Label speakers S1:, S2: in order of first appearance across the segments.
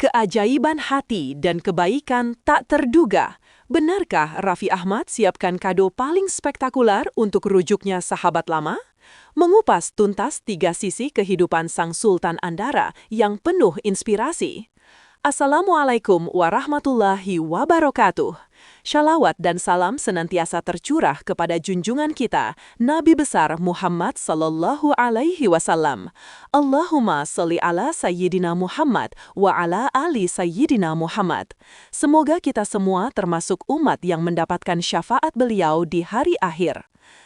S1: Keajaiban hati dan kebaikan tak terduga. Benarkah Raffi Ahmad siapkan kado paling spektakuler untuk rujuknya sahabat lama? Mengupas tuntas 3 sisi kehidupan Sang Sultan Andara yang penuh inspirasi. Assalamualaikum warahmatullahi wabarakatuh. Shalawat dan salam senantiasa tercurah kepada junjungan kita, Nabi besar Muhammad sallallahu alaihi wasallam. Allahumma sholli ala Sayyidina Muhammad wa ala ali Sayyidina Muhammad. Semoga kita semua termasuk umat yang mendapatkan syafaat beliau di hari akhir.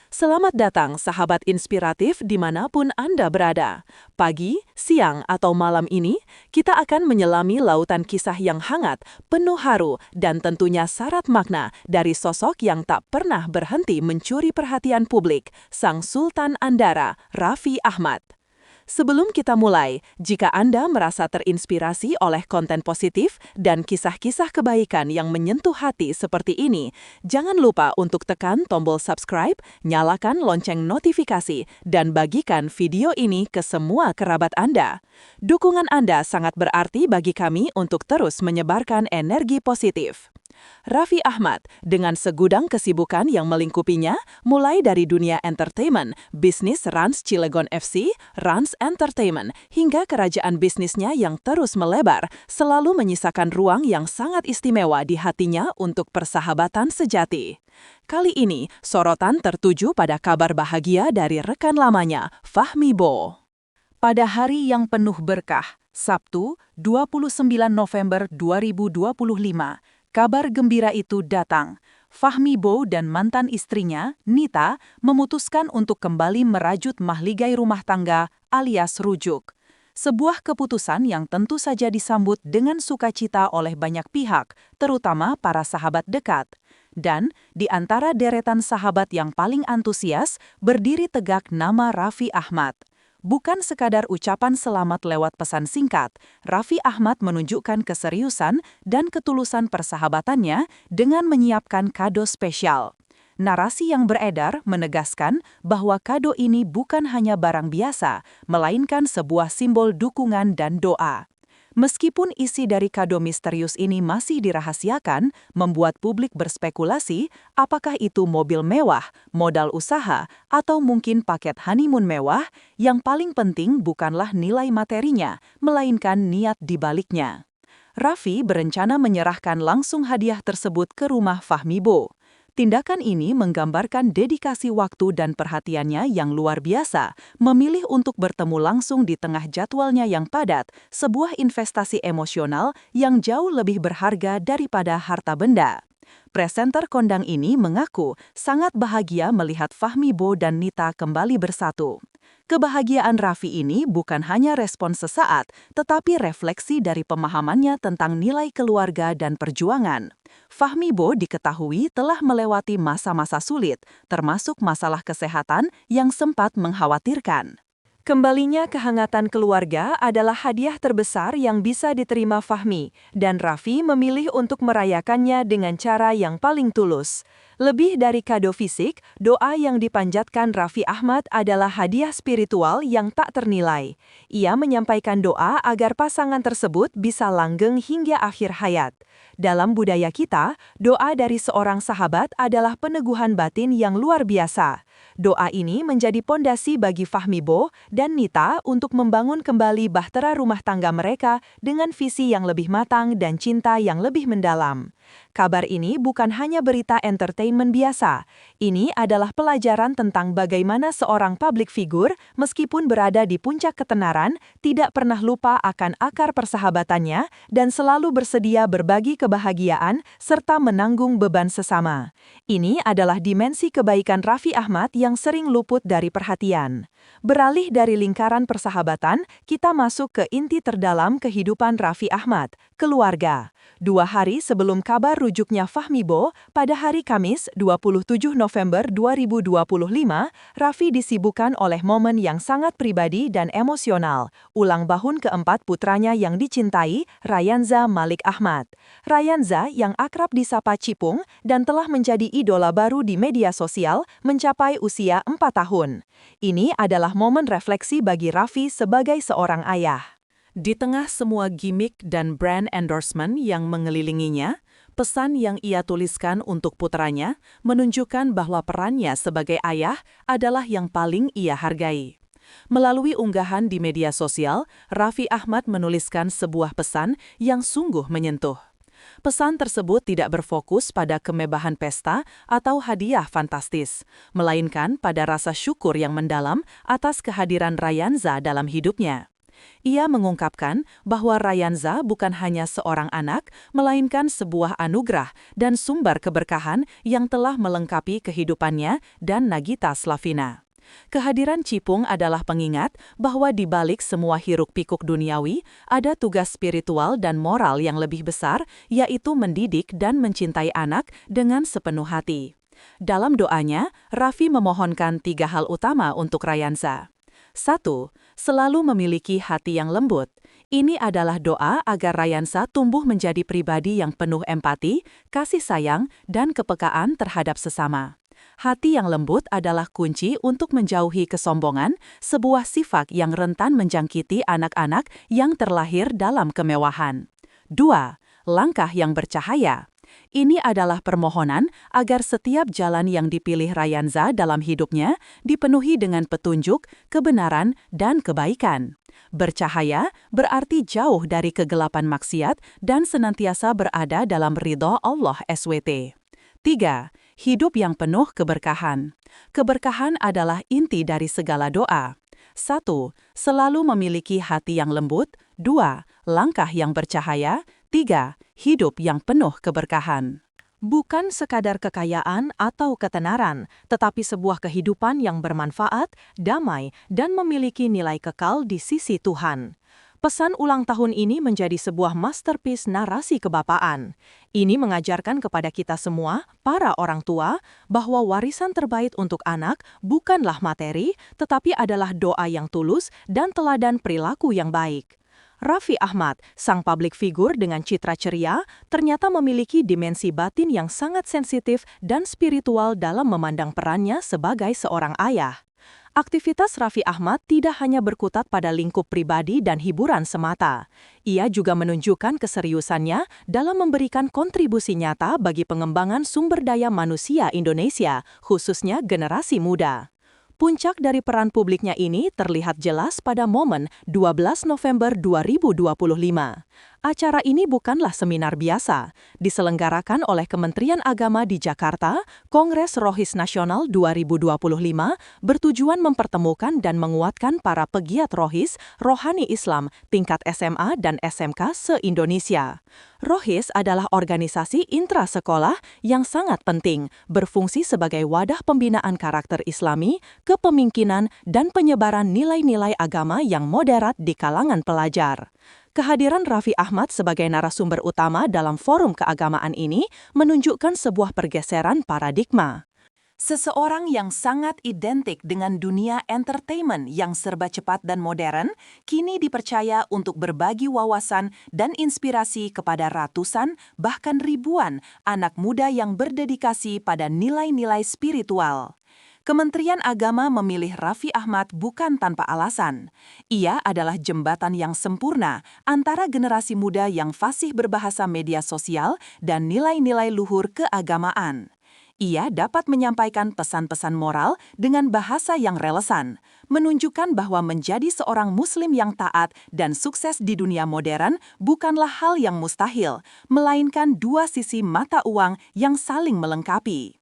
S1: Selamat datang sahabat inspiratif dimanapun Anda berada. Pagi, siang, atau malam ini, kita akan menyelami lautan kisah yang hangat, penuh haru, dan tentunya syarat makna dari sosok yang tak pernah berhenti mencuri perhatian publik, Sang Sultan Andara, Raffi Ahmad. Sebelum kita mulai, jika Anda merasa terinspirasi oleh konten positif dan kisah-kisah kebaikan yang menyentuh hati seperti ini, jangan lupa untuk tekan tombol subscribe, nyalakan lonceng notifikasi, dan bagikan video ini ke semua kerabat Anda. Dukungan Anda sangat berarti bagi kami untuk terus menyebarkan energi positif. Raffi Ahmad, dengan segudang kesibukan yang melingkupinya, mulai dari dunia entertainment, bisnis Rans Cilegon FC, Rans Entertainment, hingga kerajaan bisnisnya yang terus melebar, selalu menyisakan ruang yang sangat istimewa di hatinya untuk persahabatan sejati. Kali ini, sorotan tertuju pada kabar bahagia dari rekan lamanya, Fahmi Bo. Pada hari yang penuh berkah, Sabtu, 29 November 2025, kabar gembira itu datang. Fahmi Bo dan mantan istrinya, Nita, memutuskan untuk kembali merajut mahligai rumah tangga alias rujuk. Sebuah keputusan yang tentu saja disambut dengan sukacita oleh banyak pihak, terutama para sahabat dekat. Dan, di antara deretan sahabat yang paling antusias, berdiri tegak nama Raffi Ahmad. Bukan sekadar ucapan selamat lewat pesan singkat, Raffi Ahmad menunjukkan keseriusan dan ketulusan persahabatannya dengan menyiapkan kado spesial. Narasi yang beredar menegaskan bahwa kado ini bukan hanya barang biasa, melainkan sebuah simbol dukungan dan doa. Meskipun isi dari kado misterius ini masih dirahasiakan, membuat publik berspekulasi apakah itu mobil mewah, modal usaha, atau mungkin paket honeymoon mewah. Yang paling penting bukanlah nilai materinya, melainkan niat di baliknya. Raffi berencana menyerahkan langsung hadiah tersebut ke rumah Fahmi Bo. Tindakan ini menggambarkan dedikasi waktu dan perhatiannya yang luar biasa, memilih untuk bertemu langsung di tengah jadwalnya yang padat, sebuah investasi emosional yang jauh lebih berharga daripada harta benda. Presenter kondang ini mengaku sangat bahagia melihat Fahmi Bo dan Nita kembali bersatu. Kebahagiaan Raffi ini bukan hanya respon sesaat, tetapi refleksi dari pemahamannya tentang nilai keluarga dan perjuangan. Fahmi Bo diketahui telah melewati masa-masa sulit, termasuk masalah kesehatan yang sempat mengkhawatirkan. Kembalinya kehangatan keluarga adalah hadiah terbesar yang bisa diterima Fahmi, dan Raffi memilih untuk merayakannya dengan cara yang paling tulus. Lebih dari kado fisik, doa yang dipanjatkan Raffi Ahmad adalah hadiah spiritual yang tak ternilai. Ia menyampaikan doa agar pasangan tersebut bisa langgeng hingga akhir hayat. Dalam budaya kita, doa dari seorang sahabat adalah peneguhan batin yang luar biasa. Doa ini menjadi pondasi bagi Fahmi Bo dan Nita untuk membangun kembali bahtera rumah tangga mereka dengan visi yang lebih matang dan cinta yang lebih mendalam. Kabar ini bukan hanya berita entertainment biasa. Ini adalah pelajaran tentang bagaimana seorang public figure, meskipun berada di puncak ketenaran, tidak pernah lupa akan akar persahabatannya dan selalu bersedia berbagi kebahagiaan serta menanggung beban sesama. Ini adalah dimensi kebaikan Raffi Ahmad yang sering luput dari perhatian. Beralih dari lingkaran persahabatan, kita masuk ke inti terdalam kehidupan Raffi Ahmad, keluarga. 2 hari sebelum kabar rujuknya Fahmi Bo, pada hari Kamis 27 November 2025, Raffi disibukkan oleh momen yang sangat pribadi dan emosional, ulang tahun keempat putranya yang dicintai, Rayanza Malik Ahmad. Rayanza yang akrab disapa Cipung dan telah menjadi idola baru di media sosial, mencapai usia 4 tahun. Ini adalah momen refleksi bagi Raffi sebagai seorang ayah. Di tengah semua gimmick dan brand endorsement yang mengelilinginya, pesan yang ia tuliskan untuk putranya menunjukkan bahwa perannya sebagai ayah adalah yang paling ia hargai. Melalui unggahan di media sosial, Raffi Ahmad menuliskan sebuah pesan yang sungguh menyentuh. Pesan tersebut tidak berfokus pada kemewahan pesta atau hadiah fantastis, melainkan pada rasa syukur yang mendalam atas kehadiran Rayanza dalam hidupnya. Ia mengungkapkan bahwa Rayanza bukan hanya seorang anak, melainkan sebuah anugerah dan sumber keberkahan yang telah melengkapi kehidupannya dan Nagita Slavina. Kehadiran Cipung adalah pengingat bahwa di balik semua hiruk-pikuk duniawi, ada tugas spiritual dan moral yang lebih besar, yaitu mendidik dan mencintai anak dengan sepenuh hati. Dalam doanya, Raffi memohonkan 3 hal utama untuk Rayanza. 1. Selalu memiliki hati yang lembut. Ini adalah doa agar Rayanza tumbuh menjadi pribadi yang penuh empati, kasih sayang, dan kepekaan terhadap sesama. Hati yang lembut adalah kunci untuk menjauhi kesombongan, sebuah sifat yang rentan menjangkiti anak-anak yang terlahir dalam kemewahan. 2. Langkah yang bercahaya. Ini adalah permohonan agar setiap jalan yang dipilih Rayanza dalam hidupnya dipenuhi dengan petunjuk, kebenaran, dan kebaikan. Bercahaya berarti jauh dari kegelapan maksiat dan senantiasa berada dalam ridho Allah SWT. 3. Hidup yang penuh keberkahan. Keberkahan adalah inti dari segala doa. 1. Selalu memiliki hati yang lembut. 2. Langkah yang bercahaya. 3. Hidup yang penuh keberkahan. Bukan sekadar kekayaan atau ketenaran, tetapi sebuah kehidupan yang bermanfaat, damai, dan memiliki nilai kekal di sisi Tuhan. Pesan ulang tahun ini menjadi sebuah masterpiece narasi kebapaan. Ini mengajarkan kepada kita semua, para orang tua, bahwa warisan terbaik untuk anak bukanlah materi, tetapi adalah doa yang tulus dan teladan perilaku yang baik. Raffi Ahmad, sang publik figur dengan citra ceria, ternyata memiliki dimensi batin yang sangat sensitif dan spiritual dalam memandang perannya sebagai seorang ayah. Aktivitas Raffi Ahmad tidak hanya berkutat pada lingkup pribadi dan hiburan semata. Ia juga menunjukkan keseriusannya dalam memberikan kontribusi nyata bagi pengembangan sumber daya manusia Indonesia, khususnya generasi muda. Puncak dari peran publiknya ini terlihat jelas pada momen 12 November 2025. Acara ini bukanlah seminar biasa. Diselenggarakan oleh Kementerian Agama di Jakarta, Kongres Rohis Nasional 2025 bertujuan mempertemukan dan menguatkan para pegiat rohis, rohani Islam, tingkat SMA dan SMK se-Indonesia. Rohis adalah organisasi intrasekolah yang sangat penting, berfungsi sebagai wadah pembinaan karakter Islami, kepemimpinan, dan penyebaran nilai-nilai agama yang moderat di kalangan pelajar. Kehadiran Raffi Ahmad sebagai narasumber utama dalam forum keagamaan ini menunjukkan sebuah pergeseran paradigma. Seseorang yang sangat identik dengan dunia entertainment yang serba cepat dan modern, kini dipercaya untuk berbagi wawasan dan inspirasi kepada ratusan, bahkan ribuan anak muda yang berdedikasi pada nilai-nilai spiritual. Kementerian Agama memilih Raffi Ahmad bukan tanpa alasan. Ia adalah jembatan yang sempurna antara generasi muda yang fasih berbahasa media sosial dan nilai-nilai luhur keagamaan. Ia dapat menyampaikan pesan-pesan moral dengan bahasa yang relevan, menunjukkan bahwa menjadi seorang Muslim yang taat dan sukses di dunia modern bukanlah hal yang mustahil, melainkan dua sisi mata uang yang saling melengkapi.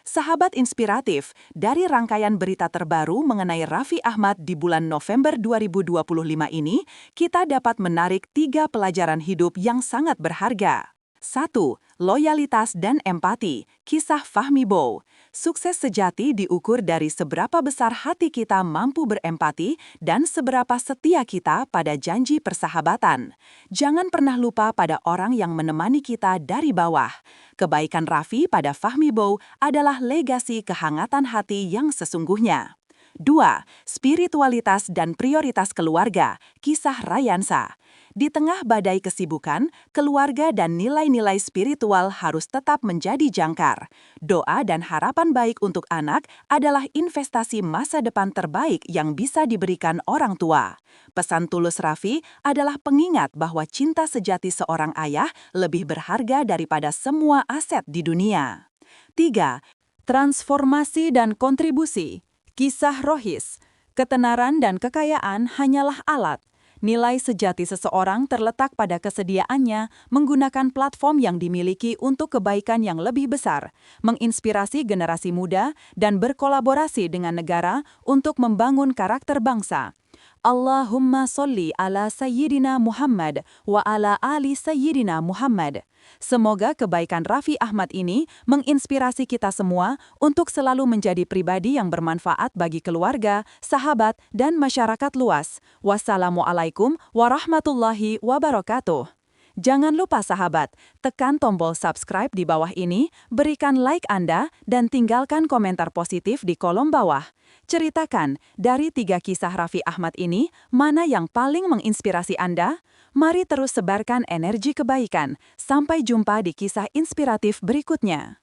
S1: Sahabat inspiratif, dari rangkaian berita terbaru mengenai Raffi Ahmad di bulan November 2025 ini, kita dapat menarik 3 pelajaran hidup yang sangat berharga. 1. Loyalitas dan empati. Kisah Fahmi Bow. Sukses sejati diukur dari seberapa besar hati kita mampu berempati dan seberapa setia kita pada janji persahabatan. Jangan pernah lupa pada orang yang menemani kita dari bawah. Kebaikan Raffi pada Fahmi Bow adalah legasi kehangatan hati yang sesungguhnya. 2. Spiritualitas dan prioritas keluarga. Kisah Rayanza.
S2: Di tengah badai kesibukan, keluarga dan nilai-nilai spiritual harus tetap menjadi jangkar. Doa dan harapan baik untuk anak adalah investasi masa depan terbaik yang bisa diberikan orang tua. Pesan tulus Raffi adalah pengingat bahwa cinta sejati seorang ayah lebih berharga daripada semua aset di dunia. 3. Transformasi dan kontribusi. Kisah Rohis. Ketenaran dan kekayaan hanyalah alat. Nilai sejati seseorang terletak pada kesediaannya menggunakan platform yang dimiliki untuk kebaikan yang lebih besar, menginspirasi generasi muda, dan berkolaborasi dengan negara untuk membangun karakter bangsa. Allahumma sholli ala Sayyidina Muhammad wa ala ali Sayyidina Muhammad. Semoga kebaikan Raffi Ahmad ini menginspirasi kita semua untuk selalu menjadi pribadi yang bermanfaat bagi keluarga, sahabat, dan masyarakat luas. Wassalamualaikum warahmatullahi wabarakatuh. Jangan lupa sahabat, tekan tombol subscribe di bawah ini, berikan like Anda, dan tinggalkan komentar positif di kolom bawah. Ceritakan, dari 3 kisah Raffi Ahmad ini, mana yang paling menginspirasi Anda? Mari terus sebarkan energi kebaikan. Sampai jumpa di kisah inspiratif berikutnya.